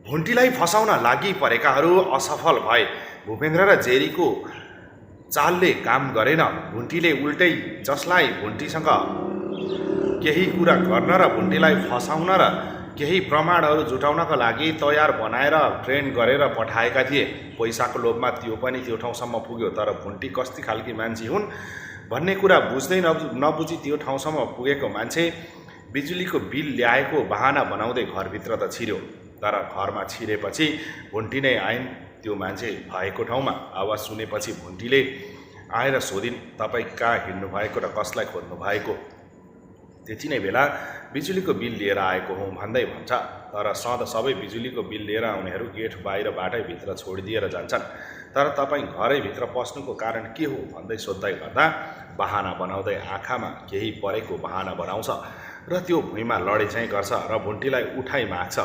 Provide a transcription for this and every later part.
भुन्टीलाई फसाउन लागि परेकाहरू असफल भए। भूपेन्द्र र जेरीको चालले काम गरेन। भुन्टीले उल्टै जसलाई भुन्टीसँग केही कुरा गर्न र भुन्टीलाई फसाउन र केही प्रमाणहरू जुटाउनका लागि तयार बनाएर ट्रेन गरेर पठाएका थिए। पैसाको लोभमा त्यो पनि त्यो ठाउँसम्म पुग्यो। तर भुन्टी कस्ती खालकी मान्छे हुन् भन्ने कुरा बुझ्दै नबुझी त्यो ठाउँसम्म पुगेको मान्छे बिजुलीको बिल ल्याएको बहाना बनाउँदै घरभित्र त छिर्यो। तर घरमा छिरेपछि भुन्टी नै आइन्। त्यो मान्छे भएको ठाउँमा आवाज सुनेपछि भुन्टीले आएर सोधिन्, तपाईँ कहाँ हिँड्नु भएको र कसलाई खोज्नु भएको? त्यति नै बेला बिजुलीको बिल लिएर आएको हुँ भन्दै भन्छ। तर सधैँ सबै बिजुलीको बिल लिएर आउनेहरू गेट बाहिरबाटै भित्र छोडिदिएर जान्छन्। तर तपाईँ घरैभित्र पस्नुको कारण के हो भन्दै सोध्दै गर्दा बहाना बनाउँदै आँखामा केही परेको बहाना बनाउँछ र त्यो भुइँमा लडे चाहिँ गर्छ र भुन्टीलाई उठाइ माग्छ।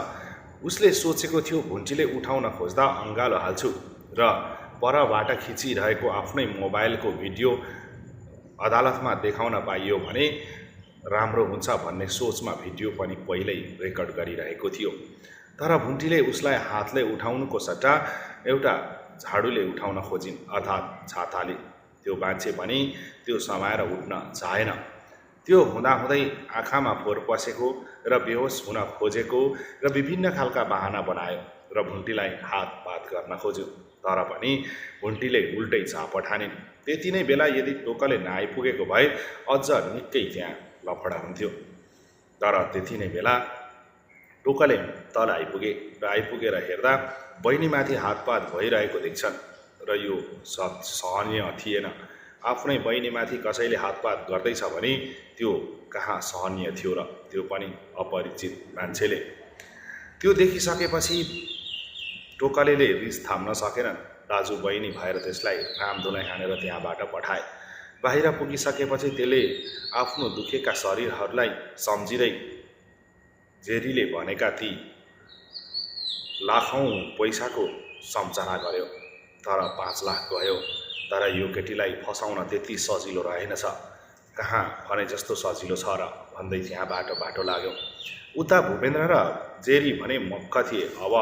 उसले सोचेको थियो भुन्टीले उठाउन खोज्दा अँगालो हाल्छु र परबाट खिचिरहेको आफ्नै मोबाइलको भिडियो अदालतमा देखाउन पाइयो भने राम्रो हुन्छ भन्ने सोचमा भिडियो पनि पहिल्यै रेकर्ड गरिरहेको थियो। तर भुन्टीले उसलाई हातले उठाउनुको सट्टा एउटा झाडुले उठाउन खोजिन्, अर्थात् छाताले। त्यो मान्छे पनि त्यो समाएर उठ्न चाहेन। त्यो हुँदाहुँदै आँखामा फोहोर पसेको र बेहोस हुन खोजेको र विभिन्न खालका बहाना बनायो र भुन्टीलाई हातपात गर्न खोज्यो। तर पनि भुन्टीले उल्टै झापट हानिन्। त्यति नै बेला यदि टोकले नआइपुगेको भए अझ निकै त्यहाँ लफडा हुन्थ्यो। तर त्यति नै बेला टोकले तल आइपुगे र आइपुगेर हेर्दा बहिनीमाथि हातपात भइरहेको देख्छन् र यो सहनीय थिएन। आफ्नै बहिनीमाथि कसैले हातपात गर्दैछ भने त्यो कहाँ सहनीय थियो र, त्यो पनि अपरिचित मान्छेले। त्यो देखिसकेपछि टोकलेले रिस थाम्न सकेनन्। दाजु बहिनी भएर त्यसलाई रामधुलाई हानेर त्यहाँबाट पठाए। बाहिर पुगिसकेपछि त्यसले आफ्नो दुखेका शरीरहरूलाई सम्झिँदै जेरीले भनेका ती लाखौँ पैसाको सम्झना गर्यो। तर 5 लाख गयो। तर यो केटीलाई फसाउन त्यति सजिलो रहेनछ। कहाँ भने जस्तो सजिलो छ र भन्दै त्यहाँबाट बाटो लाग्यो। उता भूपेन्द्र र जेरी भने मक्ख थिए। अब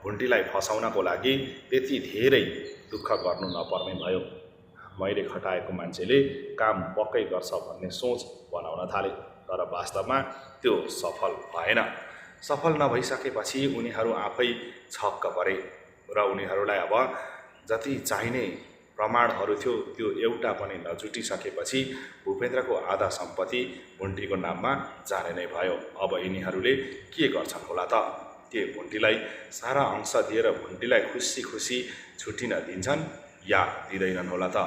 भुन्टीलाई फसाउनको लागि त्यति धेरै दुःख गर्नु नपर्ने भयो। मैले खटाएको मान्छेले काम पक्कै गर्छ भन्ने सोच बनाउन थाले। तर वास्तवमा त्यो सफल भएन। सफल नभइसकेपछि उनीहरू आफै छक्क परे र उनीहरूलाई अब जति चाहिने प्रमाणहरू थियो त्यो एउटा पनि नजुटिसकेपछि भूपेन्द्रको आधा सम्पत्ति भुन्टीको नाममा जाने नै भयो। अब यिनीहरूले के गर्छन् होला त? के भुन्टीलाई सारा अंश दिएर भुन्टीलाई खुसी खुसी छुटिन दिन्छन् या दिँदैनन् होला त?